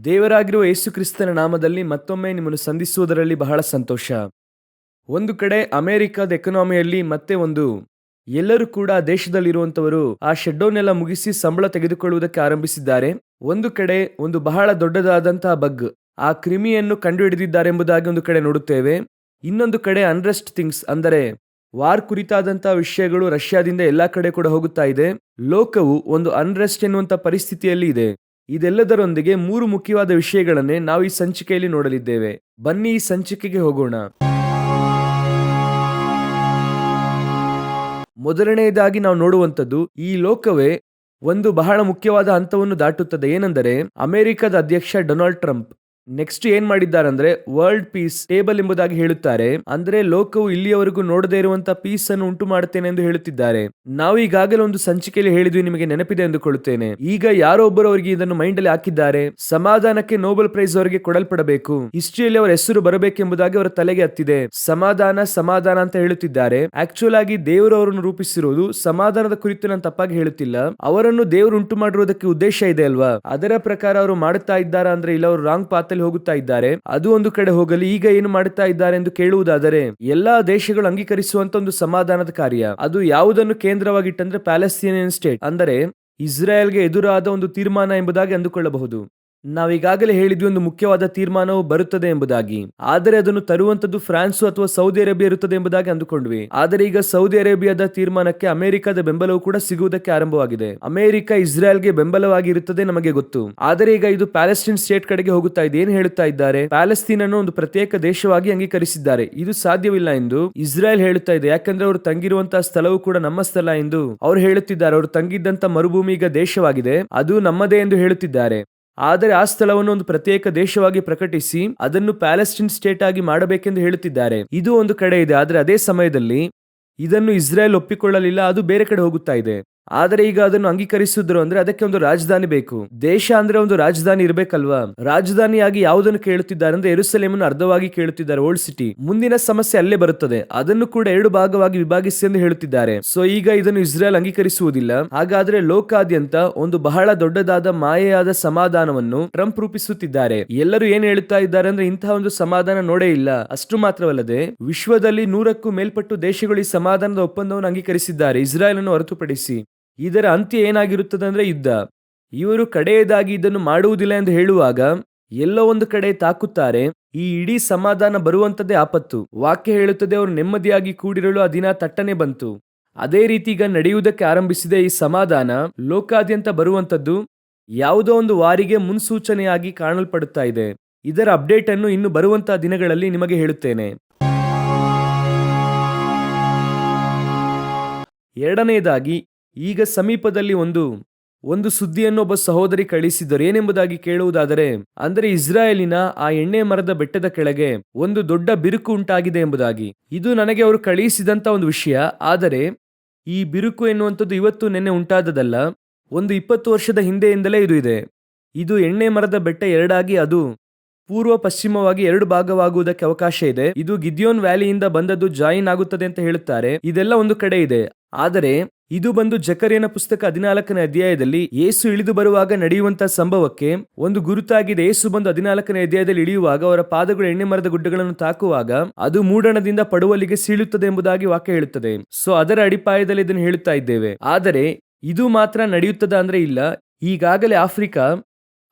ದೇವರಾಗಿರುವ ಯೇಸು ಕ್ರಿಸ್ತನ ನಾಮದಲ್ಲಿ ಮತ್ತೊಮ್ಮೆ ನಿಮ್ಮನ್ನು ಸಂಧಿಸುವುದರಲ್ಲಿ ಬಹಳ ಸಂತೋಷ. ಒಂದು ಕಡೆ ಅಮೆರಿಕದ ಎಕನಾಮಿಯಲ್ಲಿ ಮತ್ತೆ ಎಲ್ಲರೂ ಕೂಡ ದೇಶದಲ್ಲಿರುವಂತವರು ಆ ಶೆಡ್ಡೌನ್ ಎಲ್ಲ ಮುಗಿಸಿ ಸಂಬಳ ತೆಗೆದುಕೊಳ್ಳುವುದಕ್ಕೆ ಆರಂಭಿಸಿದ್ದಾರೆ. ಒಂದು ಕಡೆ ಬಹಳ ದೊಡ್ಡದಾದಂತಹ ಬಗ್, ಆ ಕ್ರಿಮಿಯನ್ನು ಕಂಡುಹಿಡಿದಿದ್ದಾರೆ ಎಂಬುದಾಗಿ ಒಂದು ಕಡೆ ನೋಡುತ್ತೇವೆ. ಇನ್ನೊಂದು ಕಡೆ ಅನ್ರೆಸ್ಟ್ ಥಿಂಗ್ಸ್, ಅಂದರೆ ವಾರ್ ಕುರಿತಾದಂತಹ ವಿಷಯಗಳು ರಷ್ಯಾದಿಂದ ಎಲ್ಲಾ ಕಡೆ ಕೂಡ ಹೋಗುತ್ತಾ ಇದೆ. ಲೋಕವು ಒಂದು ಅನ್ರೆಸ್ಟ್ ಎನ್ನುವಂತ ಪರಿಸ್ಥಿತಿಯಲ್ಲಿ ಇದೆ. ಇದೆಲ್ಲದರೊಂದಿಗೆ 3 ಮುಖ್ಯವಾದ ವಿಷಯಗಳನ್ನೇ ನಾವು ಈ ಸಂಚಿಕೆಯಲ್ಲಿ ನೋಡಲಿದ್ದೇವೆ. ಬನ್ನಿ ಈ ಸಂಚಿಕೆಗೆ ಹೋಗೋಣ. ಮೊದಲನೆಯದಾಗಿ ನಾವು ನೋಡುವಂಥದ್ದು, ಈ ಲೋಕವೇ ಬಹಳ ಮುಖ್ಯವಾದ ಹಂತವನ್ನು ದಾಟುತ್ತದೆ. ಏನೆಂದರೆ ಅಮೆರಿಕದ ಅಧ್ಯಕ್ಷ ಡೊನಾಲ್ಡ್ ಟ್ರಂಪ್ ನೆಕ್ಸ್ಟ್ ಏನ್ ಮಾಡಿದ್ದಾರಂದ್ರೆ ವರ್ಲ್ಡ್ ಪೀಸ್ ಟೇಬಲ್ ಎಂಬುದಾಗಿ ಹೇಳುತ್ತಾರೆ. ಅಂದ್ರೆ ಲೋಕವು ಇಲ್ಲಿಯವರೆಗೂ ನೋಡದೇ ಇರುವಂತಹ ಪೀಸ್ ಅನ್ನು ಉಂಟು ಮಾಡುತ್ತೇನೆ ಎಂದು ಹೇಳುತ್ತಿದ್ದಾರೆ. ನಾವು ಈಗಾಗಲೇ ಒಂದು ಸಂಚಿಕೆಯಲ್ಲಿ ಹೇಳಿದ್ವಿ, ನಿಮಗೆ ನೆನಪಿದೆ ಎಂದುಕೊಳ್ಳುತ್ತೇನೆ. ಈಗ ಯಾರೋ ಒಬ್ಬರು ಅವರಿಗೆ ಇದನ್ನು ಮೈಂಡ್ ಅಲ್ಲಿ ಹಾಕಿದ್ದಾರೆ. ಸಮಾಧಾನಕ್ಕೆ ನೊಬೆಲ್ ಪ್ರೈಸ್ ಅವರಿಗೆ ಕೊಡಲ್ಪಡಬೇಕು, ಹಿಸ್ಟ್ರಿಯಲ್ಲಿ ಅವರ ಹೆಸರು ಬರಬೇಕೆಂಬುದಾಗಿ ಅವರ ತಲೆಗೆ ಹತ್ತಿದೆ. ಸಮಾಧಾನ ಸಮಾಧಾನ ಅಂತ ಹೇಳುತ್ತಿದ್ದಾರೆ. ಆಕ್ಚುಲ್ ಆಗಿ ದೇವರು ಅವರನ್ನು ರೂಪಿಸಿರುವುದು ಸಮಾಧಾನದ ಕುರಿತು ನಾನು ತಪ್ಪಾಗಿ ಹೇಳುತ್ತಿಲ್ಲ. ಅವರನ್ನು ದೇವರು ಉಂಟು ಮಾಡಿರುವುದಕ್ಕೆ ಉದ್ದೇಶ ಇದೆ ಅಲ್ವಾ? ಅದರ ಪ್ರಕಾರ ಅವರು ಮಾಡುತ್ತಾ ಇದ್ದಾರಾ ಅಂದ್ರೆ ಇಲ್ಲ, ಅವರು ರಾಂಗ್ ಪಾತ್ ಹೋಗುತ್ತಾ ಇದ್ದಾರೆ. ಅದು ಒಂದು ಕಡೆ ಹೋಗಲಿ. ಈಗ ಏನು ಮಾಡುತ್ತಾ ಇದ್ದಾರೆ ಎಂದು ಕೇಳುವುದಾದರೆ, ಎಲ್ಲಾ ದೇಶಗಳು ಅಂಗೀಕರಿಸುವಂತ ಒಂದು ಸಮಾಧಾನದ ಕಾರ್ಯ, ಅದು ಯಾವುದನ್ನು ಕೇಂದ್ರವಾಗಿಟ್ಟಂದ್ರೆ ಪ್ಯಾಲೆಸ್ತೀನಿಯನ್ ಸ್ಟೇಟ್, ಅಂದರೆ ಇಸ್ರಾಯೇಲ್ಗೆ ಎದುರಾದ ಒಂದು ತೀರ್ಮಾನ ಎಂಬುದಾಗಿ ಅಂದುಕೊಳ್ಳಬಹುದು. ನಾವೀಗಾಗಲೇ ಹೇಳಿದ್ವಿ, ಒಂದು ಮುಖ್ಯವಾದ ತೀರ್ಮಾನವು ಬರುತ್ತದೆ ಎಂಬುದಾಗಿ. ಆದರೆ ಅದನ್ನು ತರುವಂತದ್ದು ಫ್ರಾನ್ಸ್ ಅಥವಾ ಸೌದಿ ಅರೇಬಿಯಾ ಇರುತ್ತದೆ ಎಂಬುದಾಗಿ ಅಂದುಕೊಂಡ್ವಿ. ಆದರೆ ಈಗ ಸೌದಿ ಅರೇಬಿಯಾದ ತೀರ್ಮಾನಕ್ಕೆ ಅಮೆರಿಕದ ಬೆಂಬಲವು ಕೂಡ ಸಿಗುವುದಕ್ಕೆ ಆರಂಭವಾಗಿದೆ. ಅಮೆರಿಕ ಇಸ್ರಾಯೇಲ್ಗೆ ಬೆಂಬಲವಾಗಿ ಇರುತ್ತದೆ ನಮಗೆ ಗೊತ್ತು. ಆದರೆ ಈಗ ಇದು ಪ್ಯಾಲೆಸ್ಟೈನ್ ಸ್ಟೇಟ್ ಕಡೆಗೆ ಹೋಗುತ್ತಾ ಇದೆ. ಏನು ಹೇಳುತ್ತಾ ಇದ್ದಾರೆ? ಪ್ಯಾಲೆಸ್ತೀನ್ ಅನ್ನು ಒಂದು ಪ್ರತ್ಯೇಕ ದೇಶವಾಗಿ ಅಂಗೀಕರಿಸಿದ್ದಾರೆ. ಇದು ಸಾಧ್ಯವಿಲ್ಲ ಎಂದು ಇಸ್ರಾಯೇಲ್ ಹೇಳುತ್ತಾ ಇದೆ. ಯಾಕಂದ್ರೆ ಅವರು ತಂಗಿರುವಂತಹ ಸ್ಥಳವು ಕೂಡ ನಮ್ಮ ಸ್ಥಳ ಎಂದು ಅವರು ಹೇಳುತ್ತಿದ್ದಾರೆ. ಅವರು ತಂಗಿದ್ದಂತ ಮರುಭೂಮಿ ಈಗ ದೇಶವಾಗಿದೆ, ಅದು ನಮ್ಮದೇ ಎಂದು ಹೇಳುತ್ತಿದ್ದಾರೆ. ಆದರೆ ಆ ಸ್ಥಳವನ್ನು ಒಂದು ಪ್ರತ್ಯೇಕ ದೇಶವಾಗಿ ಪ್ರಕಟಿಸಿ ಅದನ್ನು ಪ್ಯಾಲೆಸ್ಟೈನ್ ಸ್ಟೇಟ್ ಆಗಿ ಮಾಡಬೇಕೆಂದು ಹೇಳುತ್ತಿದ್ದಾರೆ. ಇದು ಒಂದು ಕಡೆ ಇದೆ. ಆದರೆ ಅದೇ ಸಮಯದಲ್ಲಿ ಇದನ್ನು ಇಸ್ರಾಯೇಲ್ ಒಪ್ಪಿಕೊಳ್ಳಲಿಲ್ಲ, ಅದು ಬೇರೆ ಕಡೆ ಹೋಗುತ್ತಾ ಇದೆ. ಆದರೆ ಈಗ ಅದನ್ನು ಅಂಗೀಕರಿಸಿದ್ರು ಅಂದ್ರೆ ಅದಕ್ಕೆ ಒಂದು ರಾಜಧಾನಿ ಬೇಕು. ದೇಶ ಅಂದ್ರೆ ಒಂದು ರಾಜಧಾನಿ ಇರಬೇಕಲ್ವಾ? ರಾಜಧಾನಿಯಾಗಿ ಯಾವುದನ್ನು ಕೇಳುತ್ತಿದ್ದಾರೆ ಅಂದ್ರೆ ಯೆರೂಸಲೇಮನ್ನು ಅರ್ಧವಾಗಿ ಕೇಳುತ್ತಿದ್ದಾರೆ, ಓಲ್ಡ್ ಸಿಟಿ. ಮುಂದಿನ ಸಮಸ್ಯೆ ಅಲ್ಲೇ ಬರುತ್ತದೆ, ಅದನ್ನು ಕೂಡ 2 ಭಾಗವಾಗಿ ವಿಭಾಗಿಸಿ ಎಂದು ಹೇಳುತ್ತಿದ್ದಾರೆ. ಸೊ ಈಗ ಇದನ್ನು ಇಸ್ರಾಯೇಲ್ ಅಂಗೀಕರಿಸುವುದಿಲ್ಲ. ಹಾಗಾದ್ರೆ ಲೋಕಾದ್ಯಂತ ಒಂದು ಬಹಳ ದೊಡ್ಡದಾದ ಮಾಯೆಯಾದ ಸಮಾಧಾನವನ್ನು ಟ್ರಂಪ್ ರೂಪಿಸುತ್ತಿದ್ದಾರೆ. ಎಲ್ಲರೂ ಏನ್ ಹೇಳುತ್ತಾ ಇದ್ದಾರೆ ಅಂದ್ರೆ ಇಂತಹ ಒಂದು ಸಮಾಧಾನ ನೋಡೇ ಇಲ್ಲ. ಅಷ್ಟು ಮಾತ್ರವಲ್ಲದೆ ವಿಶ್ವದಲ್ಲಿ 100ಕ್ಕೂ ಮೇಲ್ಪಟ್ಟು ದೇಶಗಳು ಈ ಸಮಾಧಾನದ ಒಪ್ಪಂದವನ್ನು ಅಂಗೀಕರಿಸಿದ್ದಾರೆ, ಇಸ್ರಾಯೇಲ್ ಅನ್ನು ಹೊರತುಪಡಿಸಿ. ಇದರ ಅಂತ್ಯ ಏನಾಗಿರುತ್ತದೆ ಅಂದ್ರೆ ಯುದ್ಧ. ಇವರು ಕಡೆಯದಾಗಿ ಇದನ್ನು ಮಾಡುವುದಿಲ್ಲ ಎಂದು ಹೇಳುವಾಗ ಎಲ್ಲೋ ಒಂದು ಕಡೆ ತಾಕುತ್ತಾರೆ. ಈ ಇಡೀ ಸಮಾಧಾನ ಬರುವಂತದ್ದೇ ಆಪತ್ತು. ವಾಕ್ಯ ಹೇಳುತ್ತದೆ, ಅವರು ನೆಮ್ಮದಿಯಾಗಿ ಕೂಡಿರಲು ಆ ದಿನ ತಟ್ಟನೆ ಬಂತು. ಅದೇ ರೀತಿ ಈಗ ನಡೆಯುವುದಕ್ಕೆ ಆರಂಭಿಸಿದೆ. ಈ ಸಮಾಧಾನ ಲೋಕಾದ್ಯಂತ ಬರುವಂತದ್ದು ಯಾವುದೋ ಒಂದು ವಾರಿಗೆ ಮುನ್ಸೂಚನೆಯಾಗಿ ಕಾಣಲ್ಪಡುತ್ತಾ ಇದೆ. ಇದರ ಅಪ್ಡೇಟ್ ಅನ್ನು ಇನ್ನು ಬರುವಂತಹ ದಿನಗಳಲ್ಲಿ ನಿಮಗೆ ಹೇಳುತ್ತೇನೆ. ಎರಡನೆಯದಾಗಿ, ಈಗ ಸಮೀಪದಲ್ಲಿ ಒಂದು ಸುದ್ದಿಯನ್ನು ಒಬ್ಬ ಸಹೋದರಿ ಕಳಿಸಿದ್ದರು. ಏನೆಂಬುದಾಗಿ ಕೇಳುವುದಾದರೆ, ಅಂದ್ರೆ ಇಸ್ರಾಯೇಲಿನ ಆ ಎಣ್ಣೆ ಮರದ ಬೆಟ್ಟದ ಕೆಳಗೆ ಒಂದು ದೊಡ್ಡ ಬಿರುಕು ಉಂಟಾಗಿದೆ ಎಂಬುದಾಗಿ. ಇದು ನನಗೆ ಅವರು ಕಳುಹಿಸಿದಂತ ಒಂದು ವಿಷಯ. ಆದರೆ ಈ ಬಿರುಕು ಎನ್ನುವಂಥದ್ದು ಇವತ್ತು ನೆನ್ನೆ ಉಂಟಾದದಲ್ಲ, ಒಂದು 20 ವರ್ಷದ ಹಿಂದೆಯಿಂದಲೇ ಇದು ಇದೆ. ಇದು ಎಣ್ಣೆ ಮರದ ಬೆಟ್ಟ ಎರಡಾಗಿ, ಅದು ಪೂರ್ವ ಪಶ್ಚಿಮವಾಗಿ 2 ಭಾಗವಾಗುವುದಕ್ಕೆ ಅವಕಾಶ ಇದೆ. ಇದು ಗಿದ್ಯೋನ್ ವ್ಯಾಲಿಯಿಂದ ಬಂದದ್ದು ಜಾಯಿನ್ ಆಗುತ್ತದೆ ಅಂತ ಹೇಳುತ್ತಾರೆ. ಇದೆಲ್ಲ ಒಂದು ಕಡೆ ಇದೆ. ಆದರೆ ಇದು ಜಕರ್ಯನ ಪುಸ್ತಕ 14ನೇ ಅಧ್ಯಾಯದಲ್ಲಿ ಯೇಸು ಇಳಿದು ಬರುವಾಗ ನಡೆಯುವಂತಹ ಸಂಭವಕ್ಕೆ ಒಂದು ಗುರುತಾಗಿದೆ. ಯೇಸು ಬಂದು 14ನೇ ಅಧ್ಯಾಯದಲ್ಲಿ ಇಳಿಯುವಾಗ ಅವರ ಪಾದಗಳು ಎಣ್ಣೆ ಮರದ ಗುಡ್ಡಗಳನ್ನು ತಾಕುವಾಗ ಅದು ಮೂಡಣದಿಂದ ಪಡುವಲಿಗೆ ಸೀಳುತ್ತದೆ ಎಂಬುದಾಗಿ ವಾಕ್ಯ ಹೇಳುತ್ತದೆ. ಸೊ ಅದರ ಅಡಿಪಾಯದಲ್ಲಿ ಇದನ್ನು ಹೇಳುತ್ತಾ ಇದ್ದೇವೆ. ಆದರೆ ಇದು ಮಾತ್ರ ನಡೆಯುತ್ತದೆ ಅಂದ್ರೆ ಇಲ್ಲ. ಈಗಾಗಲೇ ಆಫ್ರಿಕಾ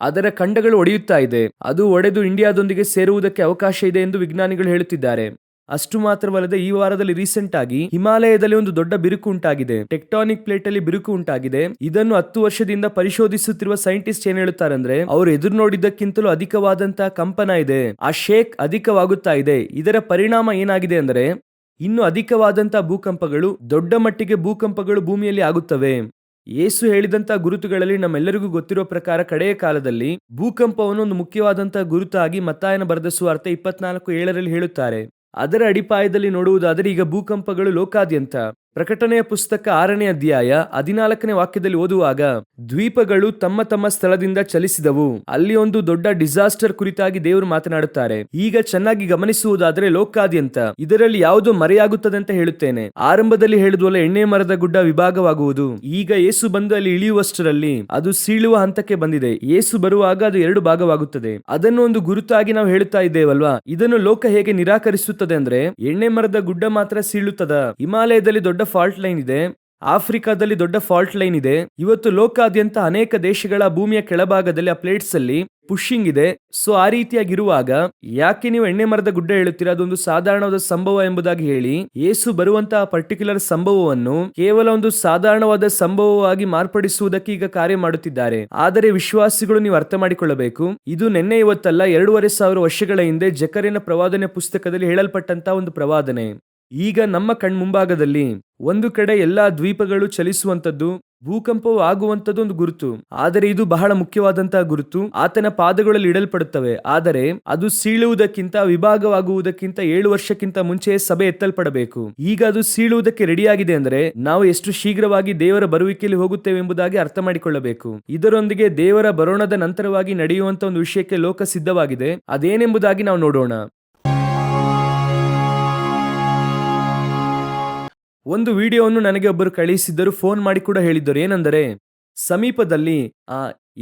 ಅದರ ಖಂಡಗಳು ಒಡೆಯುತ್ತಾ ಇದೆ. ಅದು ಒಡೆದು ಇಂಡಿಯಾದೊಂದಿಗೆ ಸೇರುವುದಕ್ಕೆ ಅವಕಾಶ ಇದೆ ಎಂದು ವಿಜ್ಞಾನಿಗಳು ಹೇಳುತ್ತಿದ್ದಾರೆ. ಅಷ್ಟು ಮಾತ್ರವಲ್ಲದೆ ಈ ವಾರದಲ್ಲಿ ರೀಸೆಂಟ್ ಆಗಿ ಹಿಮಾಲಯದಲ್ಲಿ ಒಂದು ದೊಡ್ಡ ಬಿರುಕು ಉಂಟಾಗಿದೆ. ಟೆಕ್ಟಾನಿಕ್ ಪ್ಲೇಟ್ ಅಲ್ಲಿ ಬಿರುಕು ಉಂಟಾಗಿದೆ. ಇದನ್ನು 10 ವರ್ಷದಿಂದ ಪರಿಶೋಧಿಸುತ್ತಿರುವ ಸೈಂಟಿಸ್ಟ್ ಏನ್ ಹೇಳ್ತಾರೆ ಅಂದ್ರೆ, ಅವರು ಎದುರು ನೋಡಿದ್ದಕ್ಕಿಂತಲೂ ಅಧಿಕವಾದಂತಹ ಕಂಪನ ಇದೆ, ಆ ಶೇಕ್ ಅಧಿಕವಾಗುತ್ತಾ ಇದೆ. ಇದರ ಪರಿಣಾಮ ಏನಾಗಿದೆ ಅಂದ್ರೆ ಇನ್ನು ಅಧಿಕವಾದಂತಹ ಭೂಕಂಪಗಳು, ದೊಡ್ಡ ಮಟ್ಟಿಗೆ ಭೂಕಂಪಗಳು ಭೂಮಿಯಲ್ಲಿ ಆಗುತ್ತವೆ. ಯೇಸು ಹೇಳಿದಂತಹ ಗುರುತುಗಳಲ್ಲಿ ನಮ್ಮೆಲ್ಲರಿಗೂ ಗೊತ್ತಿರುವ ಪ್ರಕಾರ ಕಡೆಯ ಕಾಲದಲ್ಲಿ ಭೂಕಂಪವನ್ನು ಒಂದು ಮುಖ್ಯವಾದಂತಹ ಗುರುತಾಗಿ ಮತ್ತಾಯನ ಬರೆದ ಸುವಾರ್ತೆ 24:7 ಹೇಳುತ್ತಾರೆ. ಅದರ ಅಡಿಪಾಯದಲ್ಲಿ ನೋಡುವುದಾದರೆ ಈಗ ಭೂಕಂಪಗಳು ಲೋಕಾದ್ಯಂತ ಪ್ರಕಟಣೆಯ ಪುಸ್ತಕ 6ನೇ ಅಧ್ಯಾಯ 14ನೇ ವಾಕ್ಯದಲ್ಲಿ ಓದುವಾಗ, ದ್ವೀಪಗಳು ತಮ್ಮ ತಮ್ಮ ಸ್ಥಳದಿಂದ ಚಲಿಸಿದವು. ಅಲ್ಲಿ ಒಂದು ದೊಡ್ಡ ಡಿಸಾಸ್ಟರ್ ಕುರಿತಾಗಿ ದೇವರು ಮಾತನಾಡುತ್ತಾರೆ. ಈಗ ಚೆನ್ನಾಗಿ ಗಮನಿಸುವುದಾದರೆ ಲೋಕಾದ್ಯಂತ ಇದರಲ್ಲಿ ಯಾವುದು ಮರೆಯಾಗುತ್ತದೆ ಅಂತ ಹೇಳುತ್ತೇನೆ. ಆರಂಭದಲ್ಲಿ ಹೇಳಿದ್ವಲ್ಲ, ಎಣ್ಣೆ ಮರದ ಗುಡ್ಡ ವಿಭಾಗವಾಗುವುದು. ಈಗ ಯೇಸು ಬಂದು ಅಲ್ಲಿ ಇಳಿಯುವಷ್ಟರಲ್ಲಿ ಅದು ಸೀಳುವ ಹಂತಕ್ಕೆ ಬಂದಿದೆ. ಯೇಸು ಬರುವಾಗ ಅದು 2 ಭಾಗವಾಗುತ್ತದೆ. ಅದನ್ನು ಒಂದು ಗುರುತಾಗಿ ನಾವು ಹೇಳುತ್ತಾ ಇದ್ದೇವಲ್ವಾ. ಇದನ್ನು ಲೋಕ ಹೇಗೆ ನಿರಾಕರಿಸುತ್ತದೆ ಅಂದ್ರೆ, ಎಣ್ಣೆ ಮರದ ಗುಡ್ಡ ಮಾತ್ರ ಸೀಳುತ್ತದ, ಹಿಮಾಲಯದಲ್ಲಿ ದೊಡ್ಡ ಫಾಲ್ಟ್ ಲೈನ್ ಇದೆ, ಆಫ್ರಿಕಾದಲ್ಲಿ ದೊಡ್ಡ ಫಾಲ್ಟ್ ಲೈನ್ ಇದೆ. ಇವತ್ತು ಲೋಕಾದ್ಯಂತ ಅನೇಕ ದೇಶಗಳ ಭೂಮಿಯ ಕೆಳಭಾಗದಲ್ಲಿ ಆ ಪ್ಲೇಟ್ಸ್ ಅಲ್ಲಿ ಪುಷಿಂಗ್ ಇದೆ. ಸೊ ಆ ರೀತಿಯಾಗಿರುವಾಗ ಯಾಕೆ ನೀವು ಎಣ್ಣೆ ಮರದ ಗುಡ್ಡ ಹೇಳುತ್ತೀರಾ? ಅದೊಂದು ಸಾಧಾರಣವಾದ ಸಂಭವ ಎಂಬುದಾಗಿ ಹೇಳಿ ಯೇಸು ಬರುವಂತಹ ಪರ್ಟಿಕ್ಯುಲರ್ ಸಂಭವವನ್ನು ಕೇವಲ ಒಂದು ಸಾಧಾರಣವಾದ ಸಂಭವವಾಗಿ ಮಾರ್ಪಡಿಸುವುದಕ್ಕೆ ಈಗ ಕಾರ್ಯ ಮಾಡುತ್ತಿದ್ದಾರೆ. ಆದರೆ ವಿಶ್ವಾಸಿಗಳು ನೀವು ಅರ್ಥ ಮಾಡಿಕೊಳ್ಳಬೇಕು, ಇದು ನಿನ್ನೆ ಇವತ್ತಲ್ಲ, 2500 ವರ್ಷಗಳ ಹಿಂದೆ ಜಕರ್ಯನ ಪ್ರವಾದನೆ ಪುಸ್ತಕದಲ್ಲಿ ಹೇಳಲ್ಪಟ್ಟಂತಹ ಒಂದು ಪ್ರವಾದನೆ. ಈಗ ನಮ್ಮ ಕಣ್ಮುಂಭಾಗದಲ್ಲಿ ಒಂದು ಕಡೆ ಎಲ್ಲಾ ದ್ವೀಪಗಳು ಚಲಿಸುವಂತದ್ದು, ಭೂಕಂಪವು ಆಗುವಂತದ್ದು ಒಂದು ಗುರುತು. ಆದರೆ ಇದು ಬಹಳ ಮುಖ್ಯವಾದಂತಹ ಗುರುತು. ಆತನ ಪಾದಗಳಲ್ಲಿ ಇಡಲ್ಪಡುತ್ತವೆ. ಆದರೆ ಅದು ಸೀಳುವುದಕ್ಕಿಂತ, ವಿಭಾಗವಾಗುವುದಕ್ಕಿಂತ 7 ವರ್ಷಕ್ಕಿಂತ ಮುಂಚೆ ಸಭೆ ಎತ್ತಲ್ಪಡಬೇಕು. ಈಗ ಅದು ಸೀಳುವುದಕ್ಕೆ ರೆಡಿಯಾಗಿದೆ ಅಂದರೆ ನಾವು ಎಷ್ಟು ಶೀಘ್ರವಾಗಿ ದೇವರ ಬರುವಿಕೆಯಲ್ಲಿ ಹೋಗುತ್ತೇವೆ ಎಂಬುದಾಗಿ ಅರ್ಥ ಮಾಡಿಕೊಳ್ಳಬೇಕು. ಇದರೊಂದಿಗೆ ದೇವರ ಬರೋಣದ ನಂತರವಾಗಿ ನಡೆಯುವಂತ ಒಂದು ವಿಷಯಕ್ಕೆ ಲೋಕ ಸಿದ್ಧವಾಗಿದೆ. ಅದೇನೆಂಬುದಾಗಿ ನಾವು ನೋಡೋಣ. ಒಂದು ವಿಡಿಯೋವನ್ನು ನನಗೆ ಒಬ್ಬರು ಕಳುಹಿಸಿದ್ದರು, ಫೋನ್ ಮಾಡಿ ಕೂಡ ಹೇಳಿದ್ದರು. ಏನೆಂದರೆ, ಸಮೀಪದಲ್ಲಿ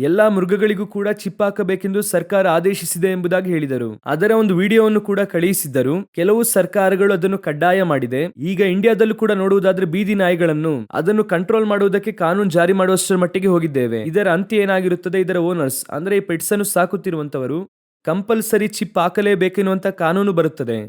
ಎಲ್ಲಾ ಮೃಗಗಳಿಗೂ ಕೂಡ ಚಿಪ್ ಹಾಕಬೇಕೆಂದು ಸರ್ಕಾರ ಆದೇಶಿಸಿದೆ ಎಂಬುದಾಗಿ ಹೇಳಿದರು. ಅದರ ಒಂದು ವಿಡಿಯೋವನ್ನು ಕೂಡ ಕಳುಹಿಸಿದ್ದರು. ಕೆಲವು ಸರ್ಕಾರಗಳು ಅದನ್ನು ಕಡ್ಡಾಯ ಮಾಡಿದೆ. ಈಗ ಇಂಡಿಯಾದಲ್ಲೂ ಕೂಡ ನೋಡುವುದಾದ್ರೆ ಬೀದಿ ನಾಯಿಗಳನ್ನು ಅದನ್ನು ಕಂಟ್ರೋಲ್ ಮಾಡುವುದಕ್ಕೆ ಕಾನೂನು ಜಾರಿ ಮಾಡುವಷ್ಟರ ಮಟ್ಟಿಗೆ ಹೋಗಿದ್ದೇವೆ. ಇದರ ಅಂತ್ಯ ಏನಾಗಿರುತ್ತದೆ? ಇದರ ಓನರ್ಸ್ ಅಂದ್ರೆ ಈ ಪೆಟ್ಸ್ ಅನ್ನು ಸಾಕುತ್ತಿರುವಂತವರು ಕಂಪಲ್ಸರಿ ಚಿಪ್ ಹಾಕಲೇಬೇಕೆನ್ನುವಂತ ಕಾನೂನು ಬರುತ್ತದೆ.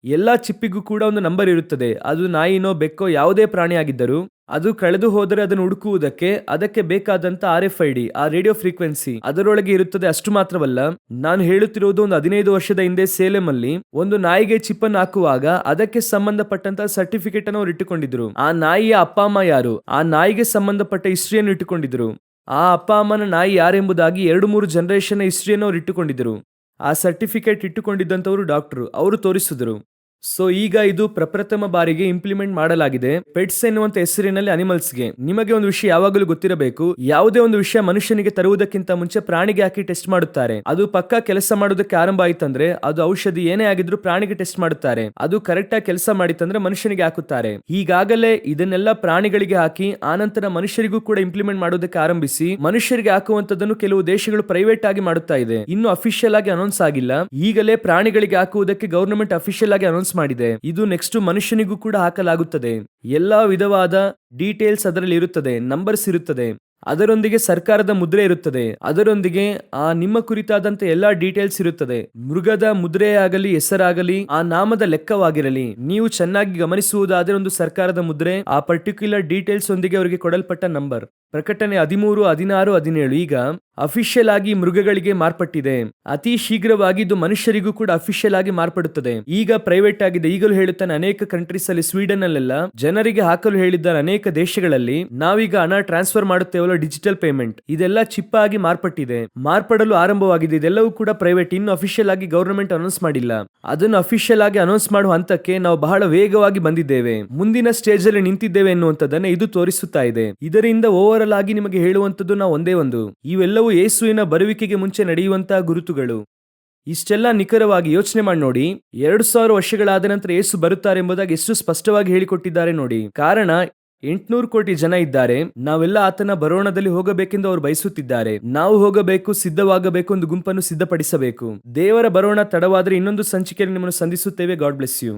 ಎಲ್ಲಾ ಚಿಪ್ಪಿಗೂ ಕೂಡ ಒಂದು ನಂಬರ್ ಇರುತ್ತದೆ. ಅದು ನಾಯಿನೋ ಬೆಕ್ಕೋ ಯಾವುದೇ ಪ್ರಾಣಿ ಆಗಿದ್ದರೂ ಅದು ಕಳೆದು ಹೋದರೆ ಅದನ್ನು ಹುಡುಕುವುದಕ್ಕೆ ಅದಕ್ಕೆ ಬೇಕಾದಂತ RFID, ಆ ರೇಡಿಯೋ ಫ್ರೀಕ್ವೆನ್ಸಿ ಅದರೊಳಗೆ ಇರುತ್ತದೆ. ಅಷ್ಟು ಮಾತ್ರವಲ್ಲ, ನಾನು ಹೇಳುತ್ತಿರುವುದು ಒಂದು 15 ವರ್ಷದ ಹಿಂದೆ ಸೇಲೆಂ ಅಲ್ಲಿ ಒಂದು ನಾಯಿಗೆ ಚಿಪ್ ಅನ್ನು ಹಾಕುವಾಗ ಅದಕ್ಕೆ ಸಂಬಂಧಪಟ್ಟಂತ ಸರ್ಟಿಫಿಕೇಟ್ ಅನ್ನು ಅವರು ಇಟ್ಟುಕೊಂಡಿದ್ರು. ಆ ನಾಯಿಯ ಅಪ್ಪ ಅಮ್ಮ ಯಾರು, ಆ ನಾಯಿಗೆ ಸಂಬಂಧಪಟ್ಟ ಹಿಸ್ಟ್ರಿಯನ್ನು ಇಟ್ಟುಕೊಂಡಿದ್ರು. ಆ ಅಪ್ಪ ಅಮ್ಮನ ನಾಯಿ ಯಾರೆಂಬುದಾಗಿ 2-3 ಜನರೇಷನ್ ಹಿಸ್ಟ್ರಿಯನ್ನು ಅವರು ಇಟ್ಟುಕೊಂಡಿದ್ರು. ಆ ಸರ್ಟಿಫಿಕೇಟ್ ಇಟ್ಟುಕೊಂಡಿದ್ದಂಥವರು ಡಾಕ್ಟರ್, ಅವರು ತೋರಿಸಿದ್ರು. ಸೊ ಈಗ ಇದು ಪ್ರಪ್ರಥಮ ಬಾರಿಗೆ ಇಂಪ್ಲಿಮೆಂಟ್ ಮಾಡಲಾಗಿದೆ ಪೆಟ್ಸ್ ಎನ್ನುವಂತ ಹೆಸರಿನಲ್ಲಿ ಅನಿಮಲ್ಸ್ಗೆ. ನಿಮಗೆ ಒಂದು ವಿಷಯ ಯಾವಾಗಲೂ ಗೊತ್ತಿರಬೇಕು, ಯಾವುದೇ ಒಂದು ವಿಷಯ ಮನುಷ್ಯನಿಗೆ ತರುವುದಕ್ಕಿಂತ ಮುಂಚೆ ಪ್ರಾಣಿಗೆ ಹಾಕಿ ಟೆಸ್ಟ್ ಮಾಡುತ್ತಾರೆ. ಅದು ಪಕ್ಕಾ ಕೆಲಸ ಮಾಡೋದಕ್ಕೆ ಆರಂಭ ಆಯ್ತಂದ್ರೆ, ಅದು ಔಷಧಿ ಏನೇ ಆಗಿದ್ರು ಪ್ರಾಣಿಗೆ ಟೆಸ್ಟ್ ಮಾಡುತ್ತಾರೆ. ಅದು ಕರೆಕ್ಟ್ ಆಗಿ ಕೆಲಸ ಮಾಡಿತ್ತಂದ್ರೆ ಮನುಷ್ಯನಿಗೆ ಹಾಕುತ್ತಾರೆ. ಈಗಾಗಲೇ ಇದನ್ನೆಲ್ಲ ಪ್ರಾಣಿಗಳಿಗೆ ಹಾಕಿ ಆನಂತರ ಮನುಷ್ಯರಿಗೂ ಕೂಡ ಇಂಪ್ಲಿಮೆಂಟ್ ಮಾಡೋದಕ್ಕೆ ಆರಂಭಿಸಿ ಮನುಷ್ಯರಿಗೆ ಹಾಕುವಂತದನ್ನು ಕೆಲವು ದೇಶಗಳು ಪ್ರೈವೇಟ್ ಆಗಿ ಮಾಡುತ್ತಾ ಇದೆ. ಇನ್ನು ಅಫಿಷಿಯಲ್ ಆಗಿ ಅನೌನ್ಸ್ ಆಗಿಲ್ಲ. ಈಗಲೇ ಪ್ರಾಣಿಗಳಿಗೆ ಹಾಕುವುದಕ್ಕೆ ಗವರ್ನಮೆಂಟ್ ಅಫಿಷಿಯಲ್ ಆಗಿ ಅನೌನ್ಸ್ ಮಾಡಿದೆ. ಇದು ನೆಕ್ಸ್ಟ್ ಮನುಷ್ಯನಿಗೂ ಕೂಡ ಹಾಕಲಾಗುತ್ತದೆ. ಎಲ್ಲಾ ವಿಧವಾದ ಡೀಟೇಲ್ಸ್ ಅದರಲ್ಲಿ ಇರುತ್ತದೆ, ನಂಬರ್ಸ್ ಇರುತ್ತದೆ, ಅದರೊಂದಿಗೆ ಸರ್ಕಾರದ ಮುದ್ರೆ ಇರುತ್ತದೆ, ಅದರೊಂದಿಗೆ ನಿಮ್ಮ ಕುರಿತಾದಂತ ಎಲ್ಲಾ ಡೀಟೇಲ್ಸ್ ಇರುತ್ತದೆ. ಮೃಗದ ಮುದ್ರೆ ಆಗಲಿ ಹೆಸರಾಗಲಿ ಆ ನಾಮದ ಲೆಕ್ಕವಾಗಿರಲಿ, ನೀವು ಚೆನ್ನಾಗಿ ಗಮನಿಸುವುದಾದರೆ ಒಂದು ಸರ್ಕಾರದ ಮುದ್ರೆ ಆ ಪರ್ಟಿಕ್ಯುಲರ್ ಡೀಟೇಲ್ಸ್ ಒಂದಿಗೆ ಅವರಿಗೆ ಕೊಡಲ್ಪಟ್ಟ ನಂಬರ್. ಪ್ರಕಟಣೆ 13, 16, 17 ಈಗ ಅಫಿಷಿಯಲ್ ಆಗಿ ಮೃಗಗಳಿಗೆ ಮಾರ್ಪಟ್ಟಿದೆ. ಅತಿ ಶೀಘ್ರವಾಗಿ ಇದು ಮನುಷ್ಯರಿಗೂ ಕೂಡ ಅಫಿಷಿಯಲ್ ಆಗಿ ಮಾರ್ಪಡುತ್ತದೆ. ಈಗ ಪ್ರೈವೇಟ್ ಆಗಿದೆ. ಈಗಲೂ ಹೇಳುತ್ತಾನೆ, ಅನೇಕ ಕಂಟ್ರೀಸ್ ಅಲ್ಲಿ, ಸ್ವೀಡನ್ ಅಲ್ಲೆಲ್ಲ ಜನರಿಗೆ ಹಾಕಲು ಹೇಳಿದ್ದಾರೆ. ಅನೇಕ ದೇಶಗಳಲ್ಲಿ ನಾವೀಗ ಹಣ ಟ್ರಾನ್ಸ್ಫರ್ ಮಾಡುತ್ತೇವಲ್ಲ, ಡಿಜಿಟಲ್ ಪೇಮೆಂಟ್, ಇದೆಲ್ಲ ಚಿಪ್ ಆಗಿ ಮಾರ್ಪಟ್ಟಿದೆ, ಮಾರ್ಪಡಲು ಆರಂಭವಾಗಿದೆ. ಇದೆಲ್ಲವೂ ಕೂಡ ಪ್ರೈವೇಟ್, ಇನ್ನು ಅಫಿಷಿಯಲ್ ಆಗಿ ಗವರ್ನಮೆಂಟ್ ಅನೌನ್ಸ್ ಮಾಡಿಲ್ಲ. ಅದನ್ನು ಅಫಿಷಿಯಲ್ ಆಗಿ ಅನೌನ್ಸ್ ಮಾಡುವ ಹಂತಕ್ಕೆ ನಾವು ಬಹಳ ವೇಗವಾಗಿ ಬಂದಿದ್ದೇವೆ, ಮುಂದಿನ ಸ್ಟೇಜ್ ಅಲ್ಲಿ ನಿಂತಿದ್ದೇವೆ ಎನ್ನುವಂತದನ್ನ ಇದು ತೋರಿಸುತ್ತಾ ಇದೆ. ಇದರಿಂದ ಓವರ್ ಆಗಿ ನಿಮಗೆ ಹೇಳುವಂತದ್ದು ನಾವು ಒಂದೇ ಒಂದು, ಇವೆಲ್ಲವೂ ಯೇಸುವಿನ ಬರುವಿಕೆಗೆ ಮುಂಚೆ ನಡೆಯುವಂತಹ ಗುರುತುಗಳು. ಇಷ್ಟೆಲ್ಲ ನಿಖರವಾಗಿ ಯೋಚನೆ ಮಾಡಿ ನೋಡಿ. 2000 ವರ್ಷಗಳಾದ ನಂತರ ಯೇಸು ಬರುತ್ತಾರೆ ಎಂಬುದಾಗಿ ಎಷ್ಟು ಸ್ಪಷ್ಟವಾಗಿ ಹೇಳಿಕೊಟ್ಟಿದ್ದಾರೆ ನೋಡಿ. ಕಾರಣ 800 ಕೋಟಿ ಜನ ಇದ್ದಾರೆ. ನಾವೆಲ್ಲ ಆತನ ಬರೋಣದಲ್ಲಿ ಹೋಗಬೇಕೆಂದು ಅವರು ಬಯಸುತ್ತಿದ್ದಾರೆ. ನಾವು ಹೋಗಬೇಕು, ಸಿದ್ಧವಾಗಬೇಕು, ಒಂದು ಗುಂಪನ್ನು ಸಿದ್ಧಪಡಿಸಬೇಕು. ದೇವರ ಬರೋಣ ತಡವಾದರೆ ಇನ್ನೊಂದು ಸಂಚಿಕೆಯಲ್ಲಿ ನಿಮ್ಮನ್ನು ಸಂಧಿಸುತ್ತೇವೆ. God bless you.